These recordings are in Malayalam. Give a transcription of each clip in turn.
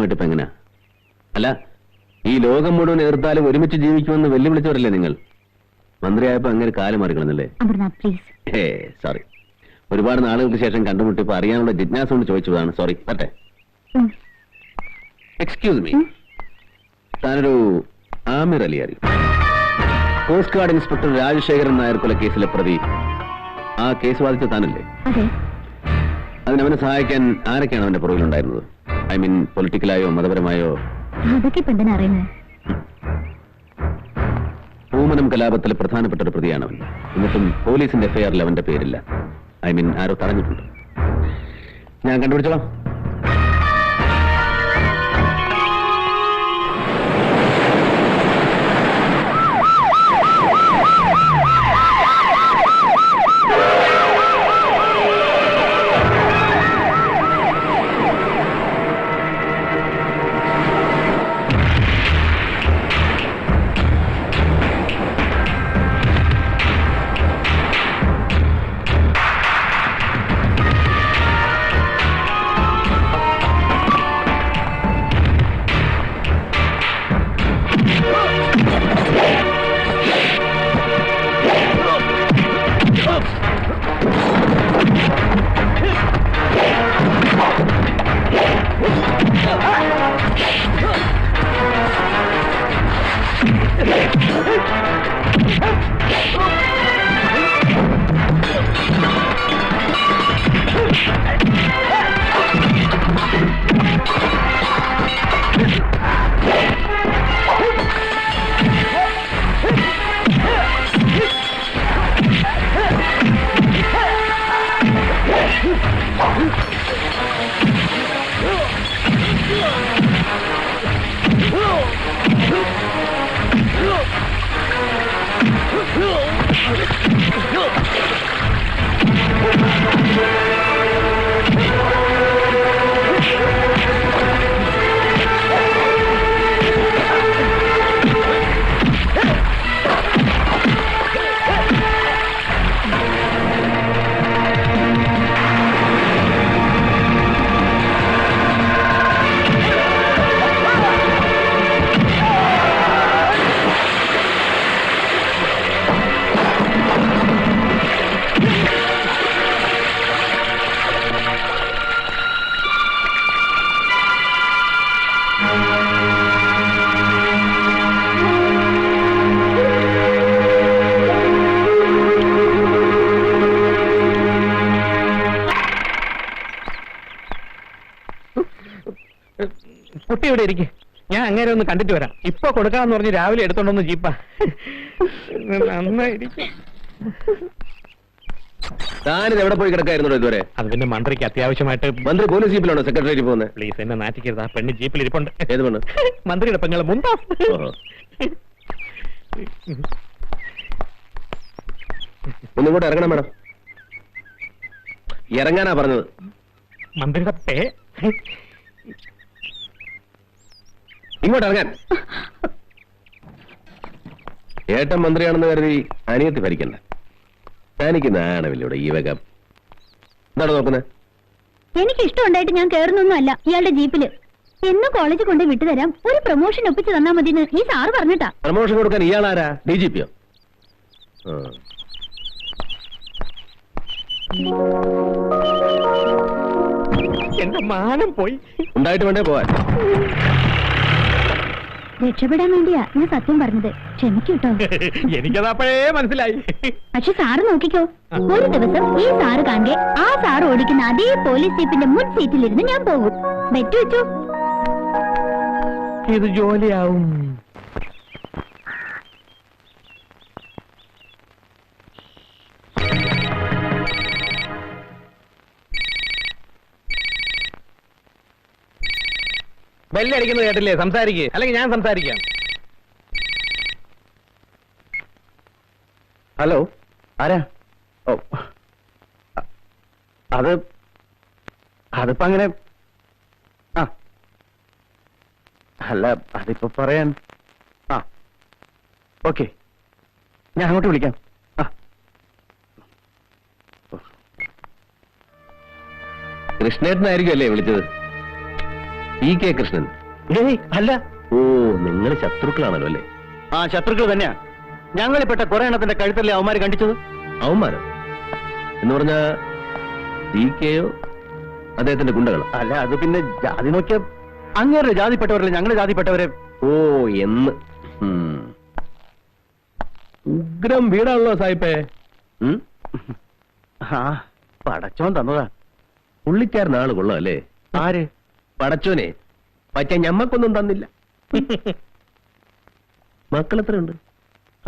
മന്ത്രിയുമായിട്ട് ഇപ്പൊ എങ്ങനെയാ? അല്ല, ഈ ലോകം മുഴുവൻ എതിർത്താലും ഒരുമിച്ച് ജീവിക്കുമെന്ന് വെല്ലുവിളിച്ചവരല്ലേ നിങ്ങൾ? മന്ത്രിയായപ്പോ അങ്ങനെ കാലം മാറിക്കളന്നല്ലേ? സോറി, ഒരുപാട് നാളുകൾക്ക് ശേഷം കണ്ടുമുട്ടിയപ്പോ അറിയാനുള്ള ജിജ്ഞാസ കൊണ്ട് ചോദിച്ചതാണ്. സോറി. പറ്റേ? എക്സ്ക്യൂസ് മീ, താനൊരു ആമിർ അലി അറിയും? Coast guard inspector Rajasekharan Nair കൊലക്കേസിലെ പ്രതി. ആ കേസ് വാദിച്ച താനല്ലേ? അതിനവനെ സഹായിക്കാൻ ആരൊക്കെയാണ് അവന്റെ പുറകിലുണ്ടായിരുന്നത്? I mean, പൊളിറ്റിക്കലായോ മതപരമായോ? പൂമനം കലാപത്തിലെ പ്രധാനപ്പെട്ട ഒരു പ്രതിയാണ് അവൻ. എന്നിട്ടും പോലീസിന്റെ എഫ്ഐആറിൽ അവന്റെ പേരില്ല. ഐ മീൻ, ആരോ തടഞ്ഞിട്ടുണ്ട്. ഞാൻ കണ്ടുപിടിച്ചോളാം. കുട്ടി ഇവിടെ ഇരിക്കും, ഞാൻ അങ്ങനെ ഒന്ന് കണ്ടിട്ട് വരാം. ഇപ്പൊ കൊടുക്കാന്ന് പറഞ്ഞ് രാവിലെ എടുത്തോണ്ടൊന്ന് ജീപ്പാ. നന്നായിരിക്കും. താനിത് എവിടെ പോയി കിടക്കായിരുന്നോ ഇതുവരെ? അത് പിന്നെ മന്ത്രിക്ക് അത്യാവശ്യമായിട്ട്. മന്ത്രി പോലീസ് ജീപ്പിലാണോ സെക്രട്ടറി പോകുന്നത്? പ്ലീസ് എന്നെ നാറ്റിക്കരുത്. ആ പെണ്ണ് ജീപ്പിൽ ഇരിപ്പുണ്ട്. ഏത് പെണ്ണ്? മന്ത്രിയുടെ പെങ്ങളെ മുന്താ. ഒന്നും കൂടെ ഇറങ്ങണം മേഡം. ഇറങ്ങാനാ പറഞ്ഞത്. മന്ത്രിയുടെ പേ ഇങ്ങോട്ട് ഇറങ്ങാൻ. ഏട്ടൻ മന്ത്രിയാണെന്ന് കരുതി അനിയത്തി ഭരിക്കണ്ട. തനിക്ക് നാണമില്ലൂടെ ഈ വക. എന്താണ് നോക്കുന്നത്? എനിക്ക് ഇഷ്ടമുണ്ടായിട്ട് ഞാൻ കയറുന്നൊന്നും അല്ല ഇയാളുടെ ജീപ്പില്. എന്ന് കോളേജ് കൊണ്ട് വിട്ടുതരാം, ഒരു പ്രൊമോഷൻ ഒപ്പിച്ച് തന്നാ മതി ഈ സാറ് പറഞ്ഞിട്ടാ. പ്രൊമോഷൻ കൊടുക്കാൻ ഇയാളാരാ? DGP-യോ? എന്റെ മാനം പോയി. ഉണ്ടായിട്ട് വേണ്ടേ പോവാൻ? രക്ഷപ്പെടാൻ വേണ്ടിയാ ഞാൻ സത്യം പറഞ്ഞത്. ക്ഷമിക്കൂട്ടോ. എനിക്കതപ്പോഴേ മനസ്സിലായി. പക്ഷെ സാറ് നോക്കിക്കോ, ഒരു ദിവസം ഈ സാറ് കാണെ ആ സാറ് ഓടിക്കുന്ന അതേ പോലീസ് ജീപ്പിന്റെ മുൻ സീറ്റിലിരുന്ന് ഞാൻ പോകും. ബെറ്റ് വെച്ചു. ഇത് ജോലിയാവും. ബെല്ലടിക്കുന്നത് കേട്ടില്ലേ? സംസാരിക്കേ, അല്ലെങ്കിൽ ഞാൻ സംസാരിക്കാം. ഹലോ, ആരാ? ഓ, അതിപ്പോ അങ്ങനെ. ആ, അല്ല, അതിപ്പോ പറയാൻ. ആ, ഓക്കെ, ഞാൻ അങ്ങോട്ട് വിളിക്കാം. ആ, കൃഷ്ണേട്ടനായിരിക്കും അല്ലേ വിളിച്ചത്? കെ കൃഷ്ണൻ. ഏയ് അല്ല. ഓ, നിങ്ങൾ ശത്രുക്കളാണല്ലോ അല്ലേ? ആ ശത്രുക്കൾ തന്നെയാ. ഞങ്ങളിൽപ്പെട്ട കുറെ എണ്ണത്തിന്റെ കഴുത്തല്ലേ അവന്മാര് കണ്ടിച്ചത്. അവന്മാരോ എന്ന് പറഞ്ഞ കെയോ അദ്ദേഹത്തിന്റെ ഗുണ്ടകളോ? അല്ല, അത് പിന്നെ ജാതി നോക്കിയ അങ്ങേരുടെ ജാതിപ്പെട്ടവരല്ലേ ഞങ്ങളുടെ ജാതിപ്പെട്ടവരെ. ഓ എന്ന്. ഉഗ്രം വീടാണല്ലോ സായിപ്പേ. ആ പടച്ചോൻ തന്നതാ. പുള്ളിക്കാരൻ ആള് കൊള്ളാം അല്ലേ? ആര്? പടച്ചോനെ. പറ്റിയ ഞമ്മക്കൊന്നും തന്നില്ല. മക്കൾ എത്രയുണ്ട്?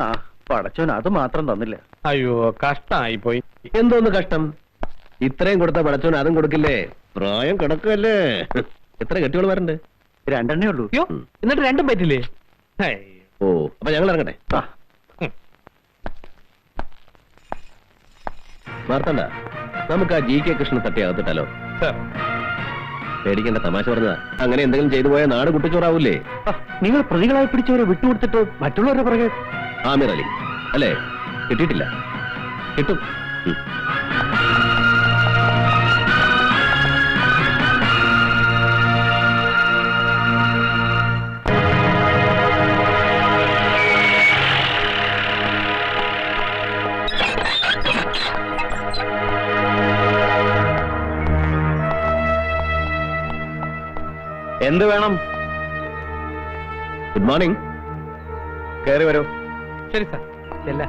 ആ പടച്ചോൻ അത് മാത്രം തന്നില്ല. അയ്യോ, കഷ്ടായി പോയി. എന്തോന്ന് കഷ്ടം? ഇത്രയും കൊടുത്ത പടച്ചോൻ അതും കൊടുക്കില്ലേ? പ്രായം കിടക്കല്ലേ. എത്ര കെട്ടികൾ വരണ്ട്? 2 എണ്ണേ ഉള്ളൂ. അയ്യോ, എന്നിട്ട് രണ്ടും പറ്റില്ലേ? ഓ, അപ്പൊ ഞങ്ങൾ ഇറങ്ങട്ടെ. ആ, മാർത്തണ്ട, നമുക്ക് ആ കെ കൃഷ്ണൻ തട്ടി അകത്തിട്ടാലോ? സർ, പേടിക്കേണ്ട, തമാശ പറഞ്ഞതാ. അങ്ങനെ എന്തെങ്കിലും ചെയ്തു പോയാൽ നാട് കുട്ടിച്ചോറാവൂലേ? ആ, നിങ്ങൾ പ്രതികളായി പിടിച്ചവരെ വിട്ടുകൊടുത്തിട്ട് മറ്റുള്ളവരുടെ പുറകെ. ആമിർ അലി അല്ലേ? കിട്ടിയിട്ടില്ല. കിട്ടും. എന്ത് വേണം? Good morning. കയറി വരൂ. ശരി സാർ. ചെല്ല.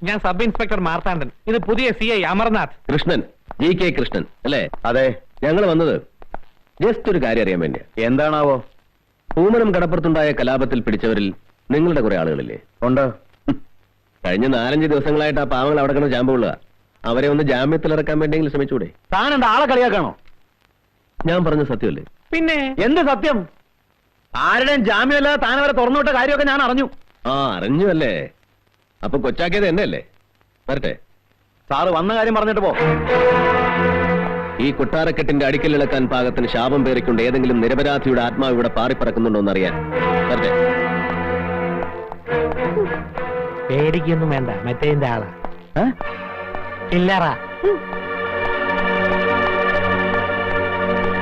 ഞാൻ സബ് ഇൻസ്പെക്ടർ മാർത്താണ്ഡൻ. ഇത് പുതിയ CI അമർനാഥ്. കൃഷ്ണൻ, കെ കൃഷ്ണൻ അല്ലേ? അതെ. ഞങ്ങൾ വന്നത് ജസ്റ്റ് ഒരു കാര്യം അറിയാൻ വേണ്ടിയാ. എന്താണാവോ? പൂമനം കടപ്പുറത്തുണ്ടായ കലാപത്തിൽ പിടിച്ചവരിൽ നിങ്ങളുടെ കുറെ ആളുകളില്ലേ? ഉണ്ട്. കഴിഞ്ഞ 4-5 ദിവസങ്ങളായിട്ട് ആ പാവങ്ങൾ അവിടെ കിടന്ന് ജാമ്പുകൊള്ളുക. അവരെ ഒന്ന് ജാമ്യത്തിൽ ഇറക്കാൻ വേണ്ടിയെങ്കിലും ശ്രമിച്ചൂടെ? താൻ എന്താ ആളെ കളിയാക്കാണോ? ഞാൻ പറഞ്ഞ സത്യമല്ലേ? പിന്നെ എന്ത് സത്യം? ആരുടെയും ജാമ്യമല്ലാതെ താൻ അവരെ തുറന്നുവിട്ട കാര്യമൊക്കെ ഞാൻ അറിഞ്ഞു. ആ, അറിഞ്ഞു അല്ലേ? അപ്പൊ കൊച്ചാക്കിയത് എന്നെ അല്ലേ? വരട്ടെ. സാറ് വന്ന കാര്യം പറഞ്ഞിട്ട് പോ. ഈ കൊട്ടാരക്കെട്ടിന്റെ അടിക്കലിളക്കാൻ പാകത്തിന് ശാപം പേറിക്കൊണ്ട് ഏതെങ്കിലും നിരപരാധിയുടെ ആത്മാവ് ഇവിടെ പാറിപ്പറക്കുന്നുണ്ടോ എന്നറിയാൻ. വരട്ടെ. പേടിക്കൊന്നും വേണ്ട, മറ്റേന്റെ ആളാ. ഇല്ലറാ.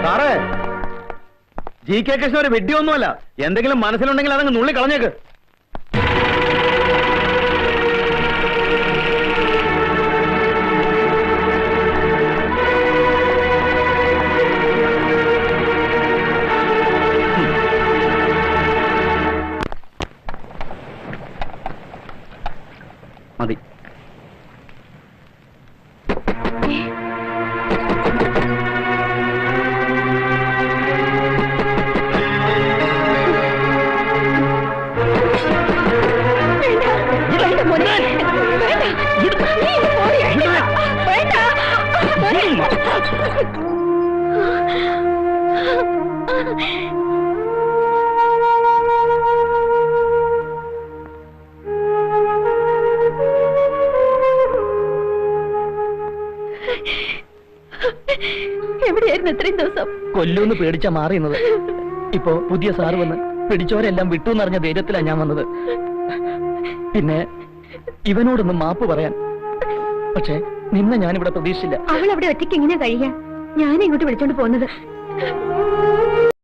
സാറേ, കെ കൃഷ്ണൻ ഒരു വിഡ്ഢിയൊന്നുമല്ല. എന്തെങ്കിലും മനസ്സിലുണ്ടെങ്കിൽ അതങ്ങ് നുള്ളി കളഞ്ഞേക്ക്. മതി. എവിടെയായിരുന്നു ഇത്രയും ദിവസം? കൊല്ലൂന്ന് പേടിച്ചാ മാറിയുന്നത്. ഇപ്പോ പുതിയ സാറ് വന്ന് പിടിച്ചവരെല്ലാം വിട്ടു എന്നറിഞ്ഞ ധൈര്യത്തിലാ ഞാൻ വന്നത്. പിന്നെ ഇവനോടൊന്ന് മാപ്പ് പറയാൻ. പക്ഷെ നിന്നെ ഞാനിവിടെ പ്രതീക്ഷിച്ചില്ല. അവൾ അവിടെ ഒറ്റയ്ക്ക് എങ്ങനെയാ കഴിയാ? ഞാൻ ഇങ്ങോട്ട് വിളിച്ചോണ്ട് പോകുന്നത്.